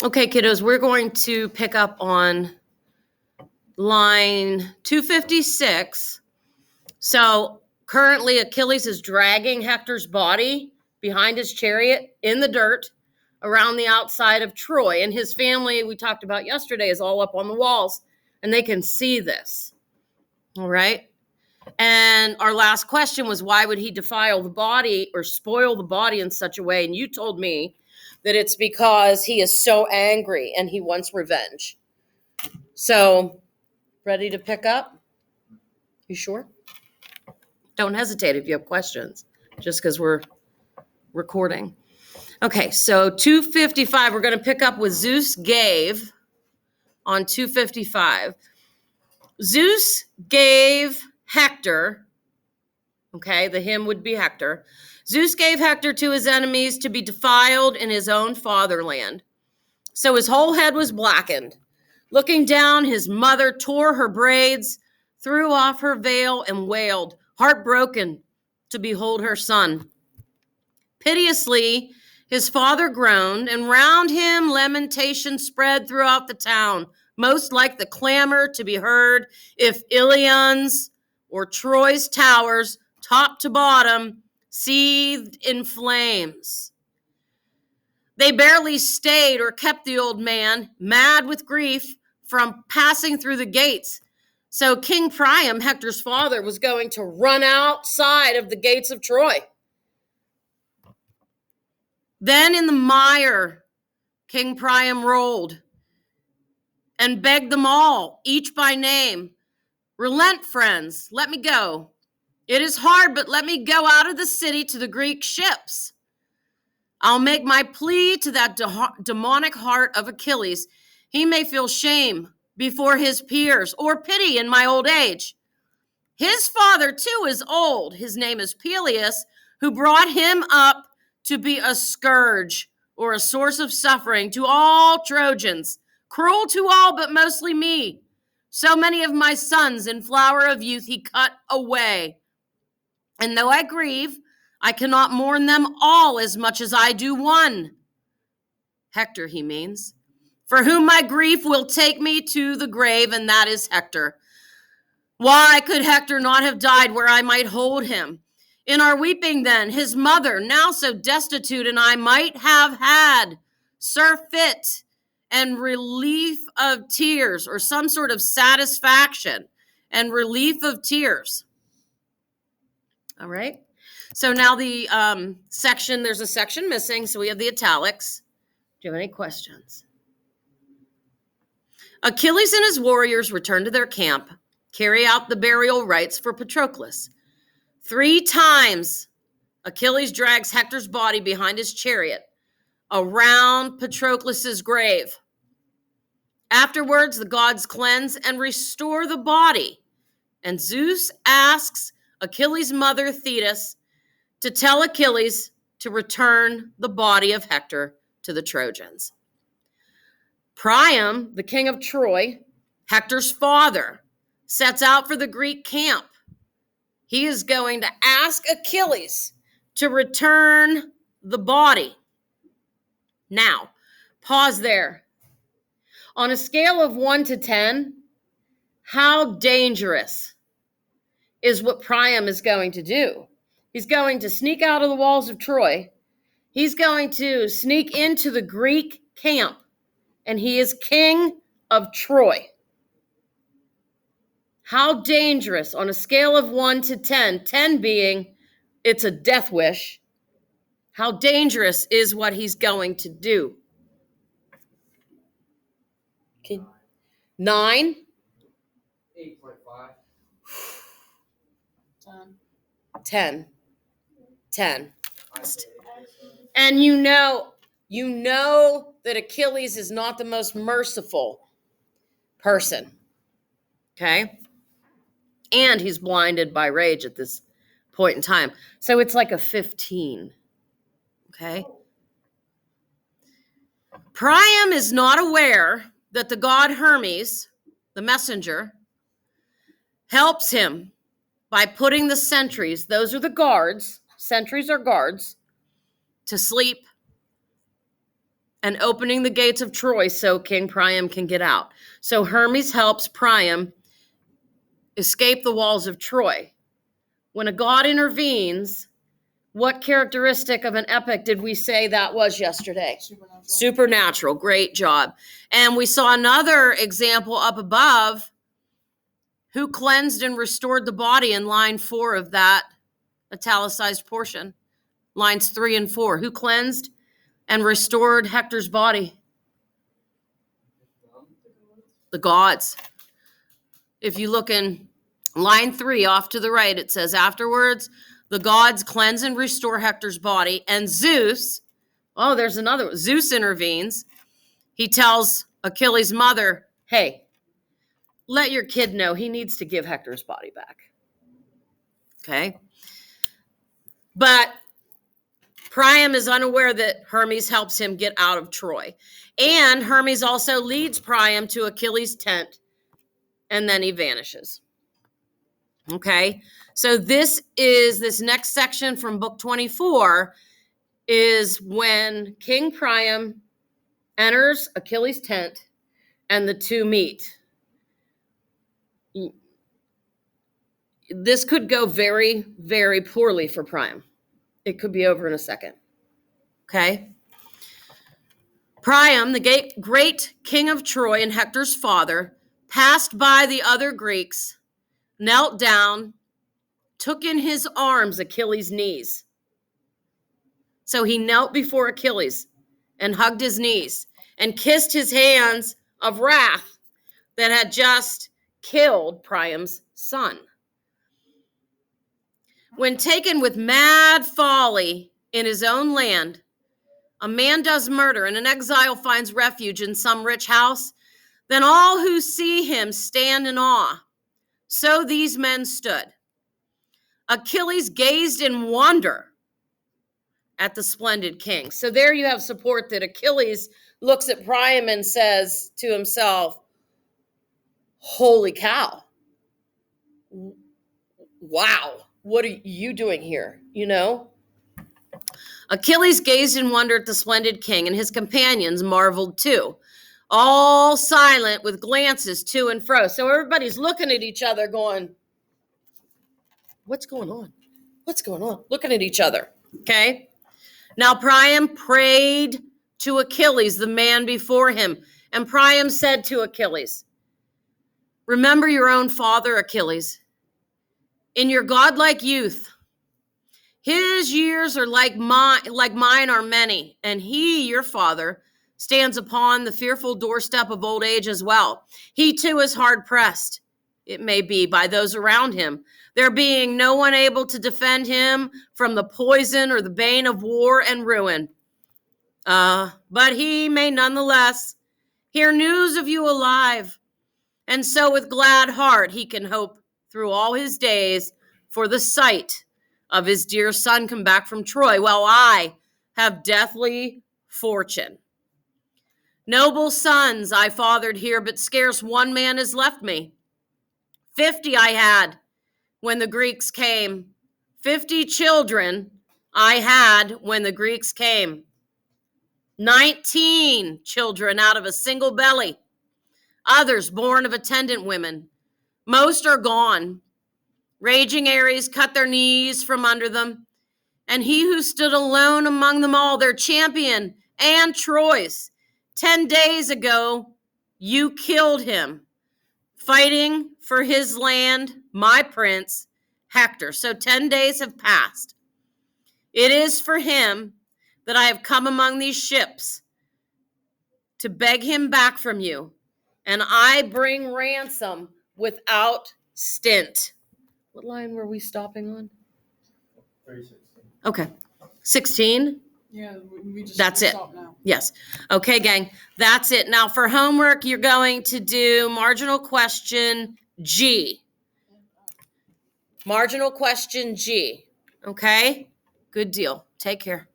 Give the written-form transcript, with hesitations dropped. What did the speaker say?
Okay, kiddos, we're going to pick up on line 256. So currently Achilles is dragging Hector's body behind his chariot in the dirt around the outside of Troy. And his family, we talked about yesterday, is all up on the walls, and they can see this. All right. And our last question was, why would he defile the body or spoil the body in such a way? And you told me that it's because he is so angry and he wants revenge. So, ready to pick up? You sure? Don't hesitate if you have questions, just because we're recording. Okay, so 255, we're going to pick up with Zeus gave on 255. Zeus gave Hector, okay, the him would be Hector. Zeus gave Hector to his enemies to be defiled in his own fatherland. So his whole head was blackened. Looking down, his mother tore her braids, threw off her veil, and wailed, heartbroken to behold her son. Piteously, his father groaned, and round him lamentation spread throughout the town, most like the clamor to be heard if Ilion's or Troy's towers, top to bottom, seethed in flames. They barely stayed or kept the old man, mad with grief, from passing through the gates. So King Priam, Hector's father, was going to run outside of the gates of Troy. Then in the mire, King Priam rolled and begged them all, each by name, relent, friends, let me go. It is hard, but let me go out of the city to the Greek ships. I'll make my plea to that demonic heart of Achilles. He may feel shame before his peers or pity in my old age. His father, too, is old. His name is Peleus, who brought him up to be a scourge or a source of suffering to all Trojans, cruel to all, but mostly me. So many of my sons in flower of youth he cut away. And though I grieve, I cannot mourn them all as much as I do one. Hector, he means, for whom my grief will take me to the grave, and that is Hector. Why could Hector not have died where I might hold him? In our weeping then, his mother, now so destitute, and I might have had surfeit and relief of tears, or some sort of satisfaction and relief of tears. All right. So now the section, there's a section missing, so we have the italics. Do you have any questions? Achilles and his warriors return to their camp, carry out the burial rites for Patroclus. 3 times, Achilles drags Hector's body behind his chariot around Patroclus's grave. Afterwards, the gods cleanse and restore the body, and Zeus asks Achilles' mother, Thetis, to tell Achilles to return the body of Hector to the Trojans. Priam, the king of Troy, Hector's father, sets out for the Greek camp. He is going to ask Achilles to return the body. Now, pause there. On a scale of 1 to 10, how dangerous is what Priam is going to do? He's going to sneak out of the walls of Troy. He's going to sneak into the Greek camp, and he is king of Troy. How dangerous on a scale of 1 to 10, 10 being it's a death wish, how dangerous is what he's going to do? Okay. 9? 8.5. 10. 10. And you know that Achilles is not the most merciful person. Okay? And he's blinded by rage at this point in time. So it's like a 15. Okay? Priam is not aware that the god Hermes, the messenger, helps him by putting the sentries, those are the guards, sentries are guards, to sleep and opening the gates of Troy so King Priam can get out. So Hermes helps Priam escape the walls of Troy. When a god intervenes, what characteristic of an epic did we say that was yesterday? Supernatural. Supernatural. Great job. And we saw another example up above. Who cleansed and restored the body in line 4 of that italicized portion? Lines 3 and 4. Who cleansed and restored Hector's body? The gods. If you look in line 3 off to the right, it says, afterwards, the gods cleanse and restore Hector's body, and Zeus, oh, there's another one. Zeus intervenes. He tells Achilles' mother, hey, let your kid know he needs to give Hector's body back. Okay? But Priam is unaware that Hermes helps him get out of Troy. And Hermes also leads Priam to Achilles' tent, and then he vanishes. Okay? So this next section from book 24 is when King Priam enters Achilles' tent and the two meet. This could go very, very poorly for Priam. It could be over in a second. Okay? Priam, the great king of Troy and Hector's father, passed by the other Greeks, knelt down, took in his arms Achilles' knees. So he knelt before Achilles and hugged his knees and kissed his hands of wrath that had just killed Priam's son. When taken with mad folly in his own land, a man does murder and an exile finds refuge in some rich house, then all who see him stand in awe. So these men stood. Achilles gazed in wonder at the splendid king. So there you have support that Achilles looks at Priam and says to himself, holy cow. Wow, what are you doing here? You know? Achilles gazed in wonder at the splendid king, and his companions marveled too, all silent with glances to and fro. So everybody's looking at each other going, what's going on? What's going on? Looking at each other, okay? Now Priam prayed to Achilles, the man before him, and Priam said to Achilles, remember your own father, Achilles. In your godlike youth, his years are like mine are many, and he, your father, stands upon the fearful doorstep of old age as well. He too is hard pressed, it may be, by those around him, there being no one able to defend him from the poison or the bane of war and ruin. But he may nonetheless hear news of you alive, and so with glad heart he can hope through all his days for the sight of his dear son come back from Troy, while I have deathly fortune. Noble sons I fathered here, but scarce one man is left me. 50 I had when the Greeks came. 50 children I had when the Greeks came. 19 children out of a single belly. Others born of attendant women. Most are gone. Raging Ares cut their knees from under them, and he who stood alone among them all, their champion and Troy's, 10 days ago, you killed him, fighting for his land, my prince, Hector. So 10 days have passed. It is for him that I have come among these ships to beg him back from you, and I bring ransom without stint. What line were we stopping on? 36. Okay. 16? Yeah, we just That's it. stop now. Yes. Okay, gang. That's it. Now for homework, you're going to do marginal question G. Marginal question G. Okay? Good deal. Take care.